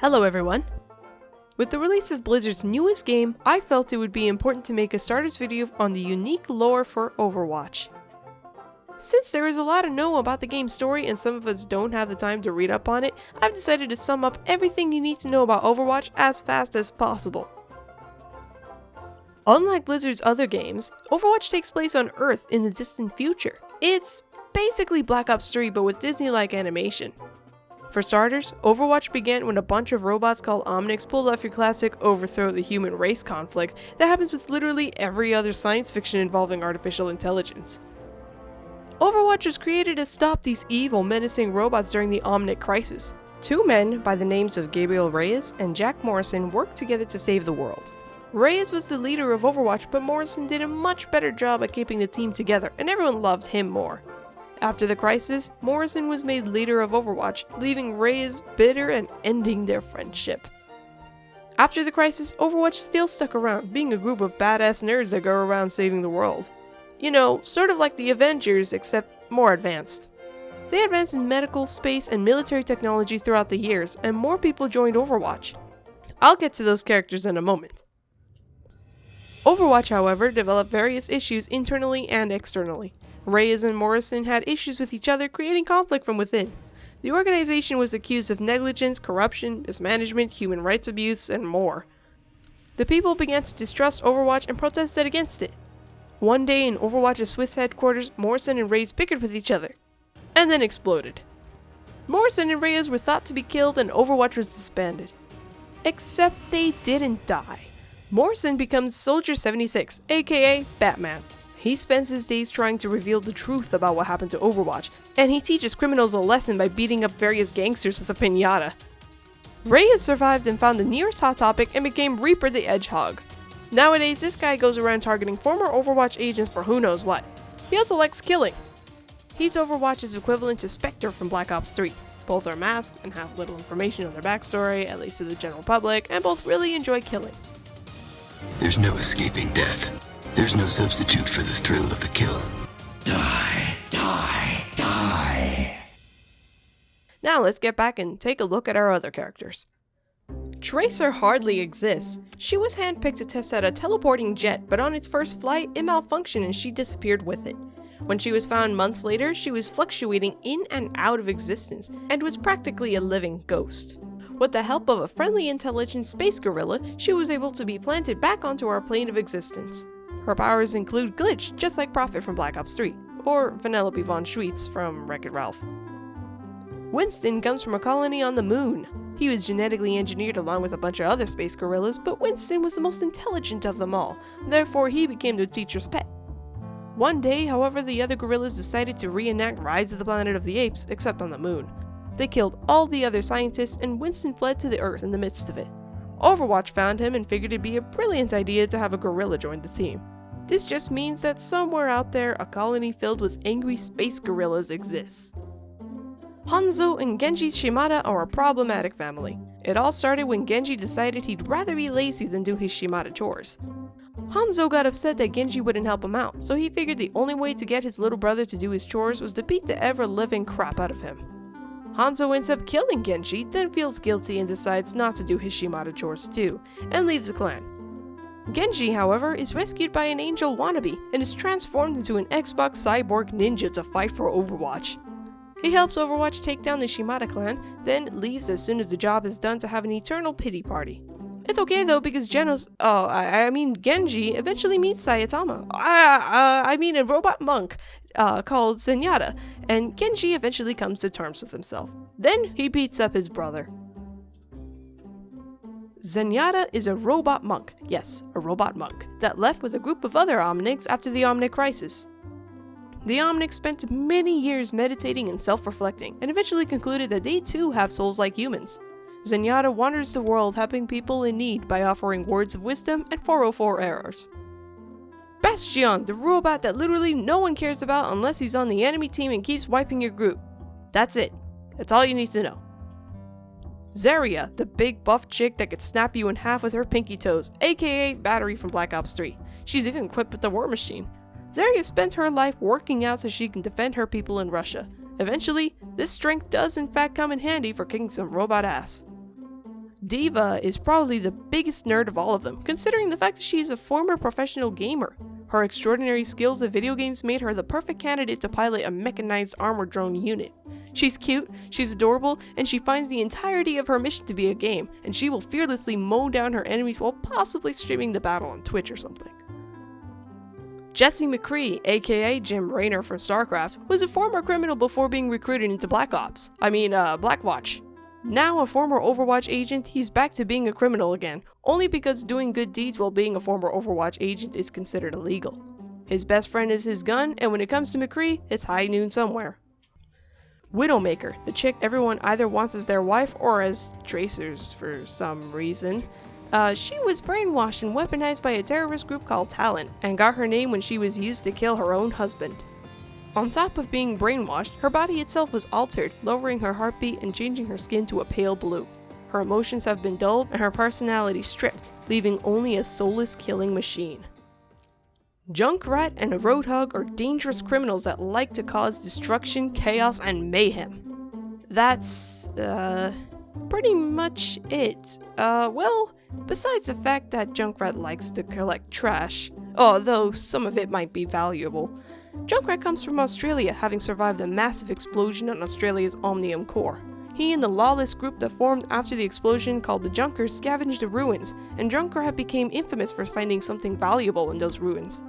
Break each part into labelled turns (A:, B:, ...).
A: Hello everyone! With the release of Blizzard's newest game, I felt it would be important to make a starters video on the unique lore for Overwatch. Since there is a lot to know about the game's story and some of us don't have the time to read up on it, I've decided to sum up everything you need to know about Overwatch as fast as possible. Unlike Blizzard's other games, Overwatch takes place on Earth in the distant future. It's basically Black Ops 3 but with Disney-like animation. For starters, Overwatch began when a bunch of robots called Omnics pulled off your classic overthrow the human race conflict that happens with literally every other science fiction involving artificial intelligence. Overwatch was created to stop these evil, menacing robots during the Omnic crisis. Two men by the names of Gabriel Reyes and Jack Morrison worked together to save the world. Reyes was the leader of Overwatch, but Morrison did a much better job at keeping the team together, and everyone loved him more. After the crisis, Morrison was made leader of Overwatch, leaving Reyes bitter and ending their friendship. After the crisis, Overwatch still stuck around, being a group of badass nerds that go around saving the world. You know, sort of like the Avengers, except more advanced. They advanced in medical, space, and military technology throughout the years, and more people joined Overwatch. I'll get to those characters in a moment. Overwatch, however, developed various issues internally and externally. Reyes and Morrison had issues with each other, creating conflict from within. The organization was accused of negligence, corruption, mismanagement, human rights abuse, and more. The people began to distrust Overwatch and protested against it. One day in Overwatch's Swiss headquarters, Morrison and Reyes bickered with each other, and then exploded. Morrison and Reyes were thought to be killed and Overwatch was disbanded. Except they didn't die. Morrison becomes Soldier 76, aka Batman. He spends his days trying to reveal the truth about what happened to Overwatch, and he teaches criminals a lesson by beating up various gangsters with a piñata. Reyes survived and found the nearest Hot Topic and became Reaper the Edgehog. Nowadays, this guy goes around targeting former Overwatch agents for who knows what. He also likes killing. He's Overwatch's equivalent to Spectre from Black Ops 3. Both are masked and have little information on their backstory, at least to the general public, and both really enjoy killing.
B: There's no escaping death. There's no substitute for the thrill of the kill. Die, die, die.
A: Now let's get back and take a look at our other characters. Tracer hardly exists. She was handpicked to test out a teleporting jet, but on its first flight, it malfunctioned and she disappeared with it. When she was found months later, she was fluctuating in and out of existence, and was practically a living ghost. With the help of a friendly, intelligent space gorilla, she was able to be planted back onto our plane of existence. Her powers include Glitch, just like Prophet from Black Ops 3, or Vanellope von Schweetz from Wreck-It Ralph. Winston comes from a colony on the moon. He was genetically engineered along with a bunch of other space gorillas, but Winston was the most intelligent of them all, therefore he became the teacher's pet. One day, however, the other gorillas decided to reenact Rise of the Planet of the Apes, except on the moon. They killed all the other scientists, and Winston fled to the Earth in the midst of it. Overwatch found him and figured it'd be a brilliant idea to have a gorilla join the team. This just means that somewhere out there, a colony filled with angry space gorillas exists. Hanzo and Genji Shimada are a problematic family. It all started when Genji decided he'd rather be lazy than do his Shimada chores. Hanzo got upset that Genji wouldn't help him out, so he figured the only way to get his little brother to do his chores was to beat the ever-living crap out of him. Hanzo ends up killing Genji, then feels guilty and decides not to do his Shimada chores too, and leaves the clan. Genji, however, is rescued by an angel wannabe, and is transformed into an Xbox cyborg ninja to fight for Overwatch. He helps Overwatch take down the Shimada clan, then leaves as soon as the job is done to have an eternal pity party. It's okay though, because Genji eventually meets Saitama. A robot monk called Zenyatta, and Genji eventually comes to terms with himself. Then he beats up his brother. Zenyatta is a robot monk, yes, a robot monk, that left with a group of other Omnics after the Omnic crisis. The Omnics spent many years meditating and self-reflecting, and eventually concluded that they too have souls like humans. Zenyatta wanders the world helping people in need by offering words of wisdom and 404 errors. Bastion, the robot that literally no one cares about unless he's on the enemy team and keeps wiping your group. That's it. That's all you need to know. Zarya, the big buff chick that could snap you in half with her pinky toes, aka Battery from Black Ops 3. She's even equipped with the War Machine. Zarya spent her life working out so she can defend her people in Russia. Eventually, this strength does in fact come in handy for kicking some robot ass. D.Va is probably the biggest nerd of all of them, considering the fact that she is a former professional gamer. Her extraordinary skills at video games made her the perfect candidate to pilot a mechanized armor drone unit. She's cute, she's adorable, and she finds the entirety of her mission to be a game, and she will fearlessly mow down her enemies while possibly streaming the battle on Twitch or something. Jesse McCree, aka Jim Raynor from StarCraft, was a former criminal before being recruited into Blackwatch. Now a former Overwatch agent, he's back to being a criminal again, only because doing good deeds while being a former Overwatch agent is considered illegal. His best friend is his gun, and when it comes to McCree, it's high noon somewhere. Widowmaker, the chick everyone either wants as their wife or as tracers for some reason. She was brainwashed and weaponized by a terrorist group called Talon, and got her name when she was used to kill her own husband. On top of being brainwashed, her body itself was altered, lowering her heartbeat and changing her skin to a pale blue. Her emotions have been dulled and her personality stripped, leaving only a soulless killing machine. Junkrat and Roadhog are dangerous criminals that like to cause destruction, chaos, and mayhem. That's, pretty much it. Besides the fact that Junkrat likes to collect trash, although some of it might be valuable. Junkrat comes from Australia, having survived a massive explosion on Australia's Omnium core. He and the lawless group that formed after the explosion called the Junkers scavenged the ruins, and Junkrat became infamous for finding something valuable in those ruins.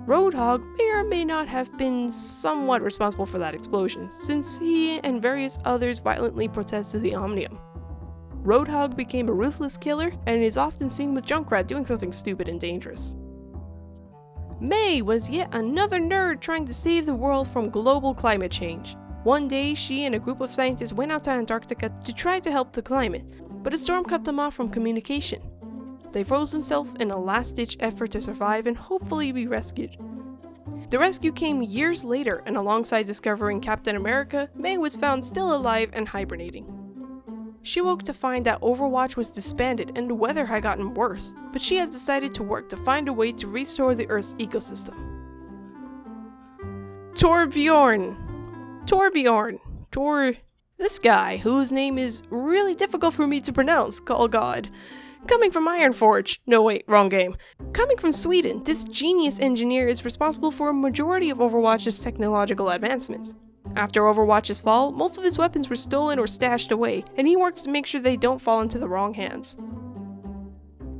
A: Roadhog may or may not have been somewhat responsible for that explosion, since he and various others violently protested the Omnium. Roadhog became a ruthless killer, and is often seen with Junkrat doing something stupid and dangerous. May was yet another nerd trying to save the world from global climate change. One day, she and a group of scientists went out to Antarctica to try to help the climate, but a storm cut them off from communication. They froze themselves in a last-ditch effort to survive and hopefully be rescued. The rescue came years later, and alongside discovering Captain America, May was found still alive and hibernating. She woke to find that Overwatch was disbanded and the weather had gotten worse, but she has decided to work to find a way to restore the Earth's ecosystem. Torbjorn. This guy, whose name is really difficult for me to pronounce, call God. Coming from Ironforge. No wait, wrong game. Coming from Sweden, this genius engineer is responsible for a majority of Overwatch's technological advancements. After Overwatch's fall, most of his weapons were stolen or stashed away, and he works to make sure they don't fall into the wrong hands.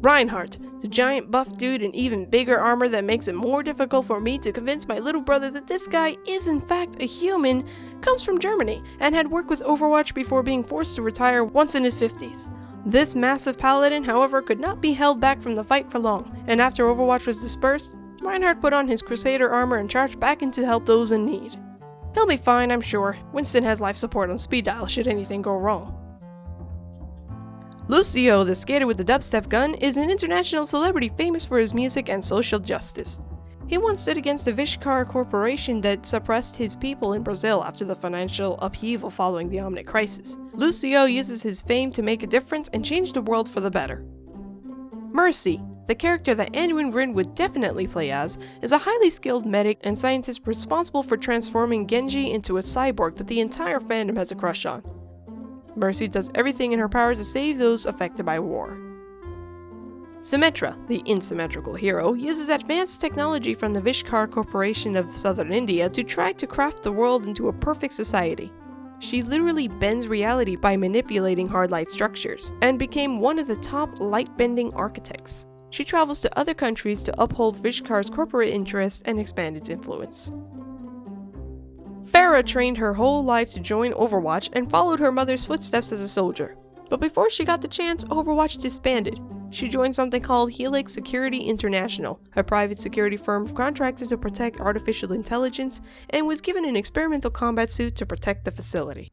A: Reinhardt, the giant buff dude in even bigger armor that makes it more difficult for me to convince my little brother that this guy is in fact a human, comes from Germany, and had worked with Overwatch before being forced to retire once in his 50s. This massive paladin, however, could not be held back from the fight for long, and after Overwatch was dispersed, Reinhardt put on his Crusader armor and charged back in to help those in need. He'll be fine, I'm sure. Winston has life support on speed dial should anything go wrong. Lucio, the skater with the dubstep gun, is an international celebrity famous for his music and social justice. He once stood against the Vishkar corporation that suppressed his people in Brazil after the financial upheaval following the Omnic crisis. Lucio uses his fame to make a difference and change the world for the better. Mercy, the character that Anduin Wrynn would definitely play as, is a highly skilled medic and scientist responsible for transforming Genji into a cyborg that the entire fandom has a crush on. Mercy does everything in her power to save those affected by war. Symmetra, the asymmetrical hero, uses advanced technology from the Vishkar Corporation of southern India to try to craft the world into a perfect society. She literally bends reality by manipulating hard light structures, and became one of the top light-bending architects. She travels to other countries to uphold Vishkar's corporate interests and expand its influence. Pharah trained her whole life to join Overwatch and followed her mother's footsteps as a soldier. But before she got the chance, Overwatch disbanded. She joined something called Helix Security International, a private security firm contracted to protect artificial intelligence, and was given an experimental combat suit to protect the facility.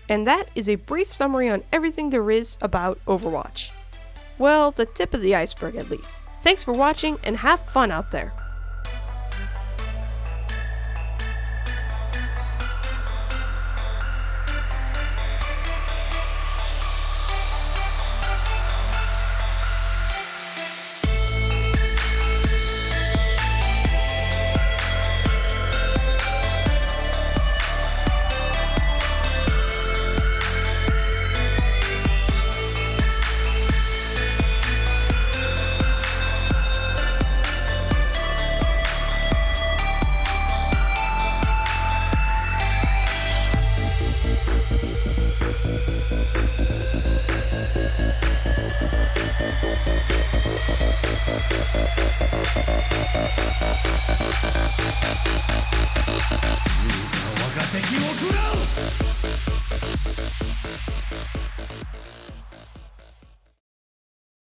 A: And that is a brief summary on everything there is about Overwatch. Well, the tip of the iceberg at least. Thanks for watching and have fun out there!
C: 敵を食らう